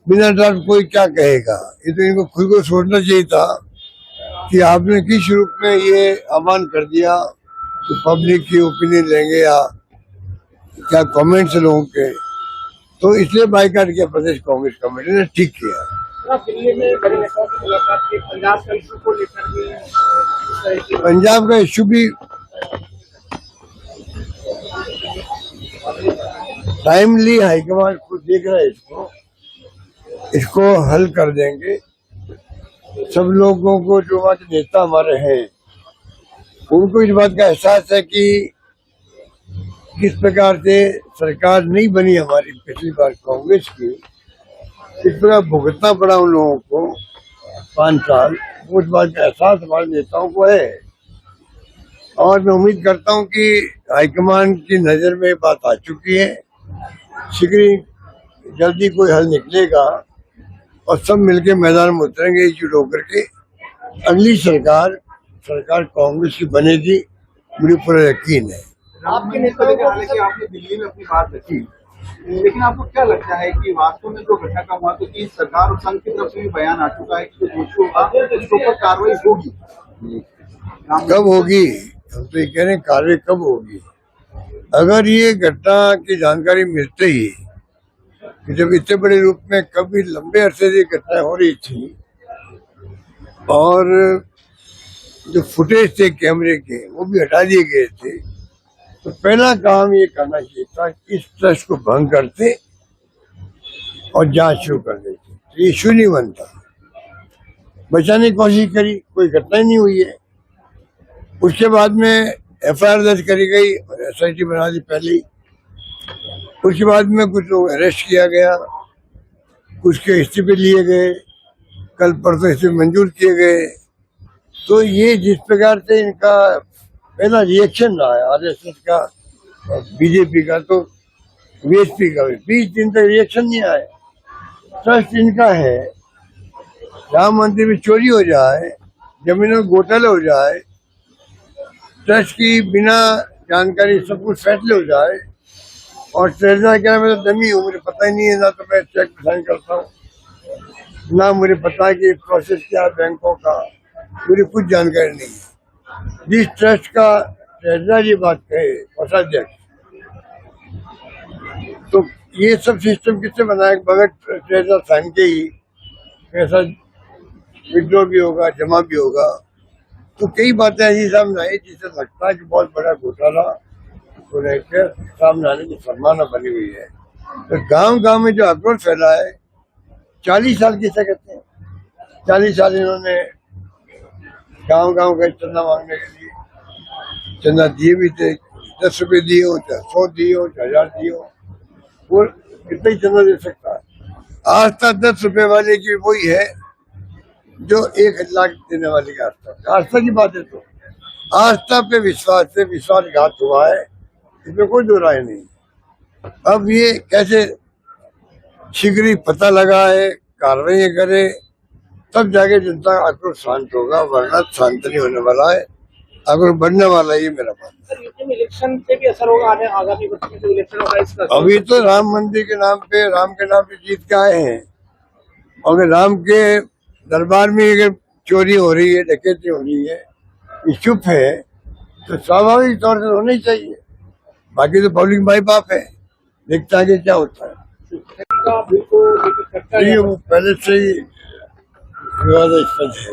बिना ड्राफ्ट कोई क्या कहेगा। ये तो इनको खुद को सोचना चाहिए था कि आपने किस रूप में ये आह्वान कर दिया कि पब्लिक की ओपिनियन लेंगे या क्या कमेंट्स लोगों के, तो इसलिए बाइकाट किया प्रदेश कांग्रेस कमेटी ने, ठीक किया। दिल्ली में बड़े नेताओं की मुलाकात की, पंजाब का इशू को लेकर भी पंजाब का इशू भी टाइमली हाईकमान खुद देख रहा है, इसको हल कर देंगे। सब लोगों को, जो वहाँ के नेता हमारे हैं, उनको इस बात का एहसास है कि किस प्रकार से सरकार नहीं बनी हमारी पिछली बार कांग्रेस की, इस प्रकार भुगतना पड़ा उन लोगों को 5 साल, उस बात का एहसास हमारे नेताओं को है। और मैं उम्मीद करता हूं कि हाईकमान की नजर में बात आ चुकी है, शीघ्र ही जल्दी कोई हल निकलेगा और सब मिलके मैदान में उतरेंगे एकजुट होकर के। अगली सरकार कांग्रेस की बनेगी, मुझे पूरा यकीन है। आपके नेताओं को, हालांकि आपने दिल्ली में अपनी बात रखी, लेकिन आपको क्या लगता है कि वास्तव में जो घटनाक्रम हुआ, तो कि सरकार और संघ की तरफ से भी बयान आ चुका है कि जो दोषी होगा उसके ऊपर कार्रवाई होगी। कब होगी? हम तो ये कह रहे हैं कार्रवाई कब होगी। अगर ये घटना की जानकारी मिलते ही कि जब इतने बड़े रूप में कभी लंबे अरसे से घटना हो रही थी और जो फुटेज थे कैमरे के वो भी हटा दिए गए थे, तो पहला काम ये करना चाहिए था कि इस ट्रस्ट को भंग करते और जांच शुरू कर देते। तो ये इशू नहीं बनता। बचाने की कोशिश करी, कोई घटना ही नहीं हुई है। उसके बाद में एफआईआर दर्ज करी गई और एसआईटी बना दी पहले ही। उसके बाद में कुछ लोग अरेस्ट किया गया, कुछ के इस्तीफे लिए गए, कल परसों इस्तीफे मंजूर किए गए। तो ये जिस प्रकार से इनका पहला रिएक्शन रहा है आरएसएस का, बीजेपी का, तो बीएसपी का भी 20 दिन तक रिएक्शन नहीं आया। ट्रस्ट इनका है, राम मंदिर में चोरी हो जाए, जमीनों में घोटाले हो जाए, ट्रस्ट की बिना जानकारी सब कुछ फैसले हो जाए, और ट्रेजर क्या, मैं तो डमी हूँ, मुझे पता ही नहीं है, ना तो मैं चेक साइन करता हूँ, ना मुझे पता है कि प्रोसेस क्या है बैंकों का, मुझे कुछ जानकारी नहीं है। जिस ट्रस्ट का ट्रेजर ये बात कहे कोषाध्यक्ष, तो ये सब सिस्टम किससे बनाया? बगैर ट्रेजर साइन के ही पैसा विड्रॉ भी होगा, जमा भी होगा। तो कई बातें ऐसी सामने आई जिससे लगता है कि बहुत बड़ा घोटाला को लेकर सामने आने की संभावना बनी हुई है। तो गांव में जो आक्रोश फैला है, 40 साल किसे कहते हैं, 40 साल इन्होंने गांव का चंदा मांगने के लिए चंदा दिए भी थे। 10 रुपए दिए हो, चाहे 100 दिए हो, चाहे 1000 दिए हो, वो कितना ही चंदा दे सकता है। आज तक 10 रुपए वाले की वही है जो 1 लाख देने वाले की आस्था की बात है। तो आस्था पे विश्वास से विश्वासघात हुआ है, इसमें कोई दो राय नहीं। अब ये कैसे शीघ्र ही पता लगा है, कार्रवाई करे, तब जाके जनता का आक्रोश शांत होगा, वरना शांत नहीं होने वाला है, आक्रोश बढ़ने वाला है। ये मेरा मानना है। इलेक्शन पे भी असर होगा, आगामी वर्ष में जो इलेक्शन होगा इसका। अभी तो राम मंदिर के नाम पे जीत के आए हैं, और राम के दरबार में अगर चोरी हो रही है, डकैती हो रही है, चुप है, तो स्वाभाविक तौर से होना ही चाहिए। बाकी तो पब्लिक माई बाप है, देखता है कि क्या होता है। ये वो पहले से ही विवादास्पद है,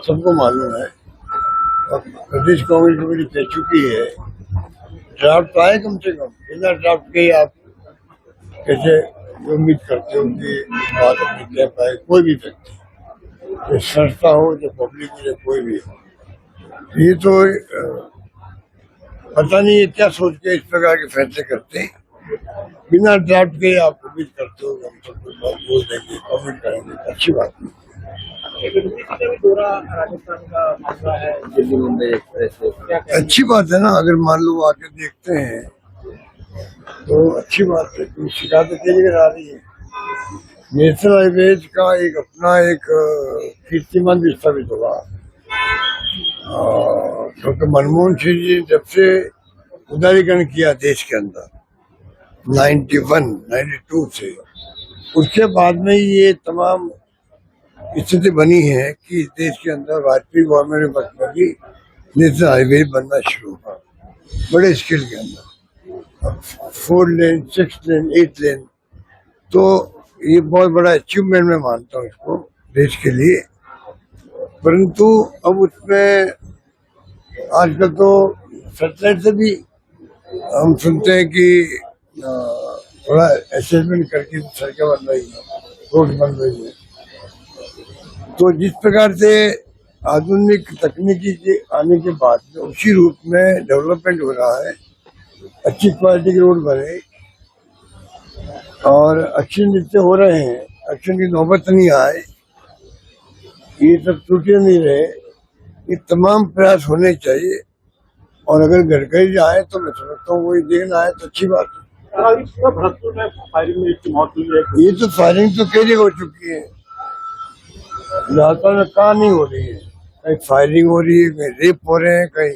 सबको मालूम है। प्रदेश कांग्रेस कमेटी कह चुकी है, ड्राफ्ट तो आए कम से कम, बिना ड्राफ्ट के आप कैसे उम्मीद करते हो कि बात अपनी कह पाए कोई भी व्यक्ति, चाहे संस्था हो, चाहे पब्लिक हो, चाहे कोई भी हो। ये तो पता नहीं है क्या सोच के इस प्रकार के फैसले करते हैं। बिना ड्राफ्ट के आप उम्मीद करते हो हम सब कुछ बोल देंगे, कमेंट करेंगे, अच्छी बात नहीं। राजस्थान का मामला है, दिल्ली मुंबई एक्सप्रेस, अच्छी बात है ना। अगर मान लो आके देखते हैं तो अच्छी बात है, क्योंकि शिकायतें तेजी कर आ रही है। नेशनल हाईवेज का एक अपना एक कीर्तिमान भी स्थापित होगा। डॉक्टर मनमोहन सिंह जी जब से उदारीकरण किया देश के अंदर 92 से, उसके बाद में ये तमाम स्थिति बनी है कि देश के अंदर वाजपेयी गवर्नमेंट में की नेशनल हाईवे बनना शुरू हुआ बड़े स्केल के अंदर, 4 लेन, 6 लेन, 8 लेन। तो ये बहुत बड़ा अचीवमेंट मैं मानता हूँ इसको देश के लिए। परंतु अब उसमें आजकल तो सैटेलाइट से भी हम सुनते हैं कि थोड़ा असेसमेंट करके सड़कें बन रही है, रोड बन रही है। तो जिस प्रकार से आधुनिक तकनीकी के आने के बाद में उसी रूप में डेवलपमेंट हो रहा है, अच्छी क्वालिटी के रोड बने और एक्शन जितने हो रहे हैं, एक्शन की नौबत नहीं आए, ये सब त्रुटियां नहीं रहे, ये तमाम प्रयास होने चाहिए। और अगर गडकरी आए तो मैं समझता हूँ वही देखना आए तो अच्छी बात है। भरतपुर में फायरिंग में इसकी मौत हुई है। ये तो फायरिंग तो कई जगह हो चुकी है, लाहौल में कहाँ नहीं हो रही है। कहीं फायरिंग हो रही है, कहीं रेप हो रहे हैं, कहीं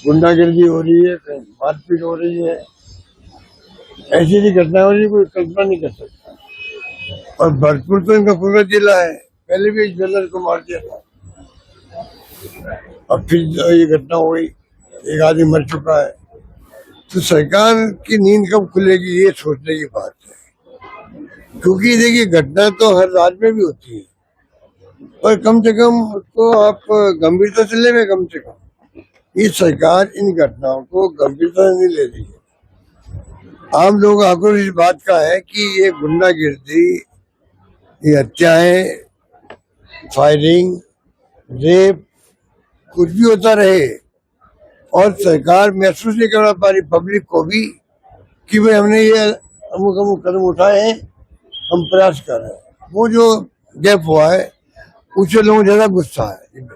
गुंडागर्दी हो रही है, कहीं मारपीट हो रही है। ऐसी ऐसी घटना हो रही है, कोई कल्पना नहीं कर सकता। और भरतपुर तो इनका पूरा जिला है, पहले भी एक ज्वेलर को मार दिया था और फिर ये घटना हो गई, एक आदमी मर चुका है। तो सरकार की नींद कब खुलेगी ये सोचने की बात है। क्योंकि देखिए घटना तो हर राज्य में भी होती है, पर कम से कम उसको आप गंभीरता से ले, कम से कम ये सरकार इन घटनाओं को गंभीरता से नहीं ले रही है। आम लोग आक्रोश इस बात का है कि ये गुंडागिर्दी, ये हत्याएं, फायरिंग, रेप कुछ भी होता रहे और सरकार महसूस नहीं करवा पा रही पब्लिक को भी कि भाई हमने ये अमुक अमुक कदम उठाए हैं, हम प्रयास कर रहे हैं। वो जो गैप हुआ है उससे लोगों को ज्यादा गुस्सा है।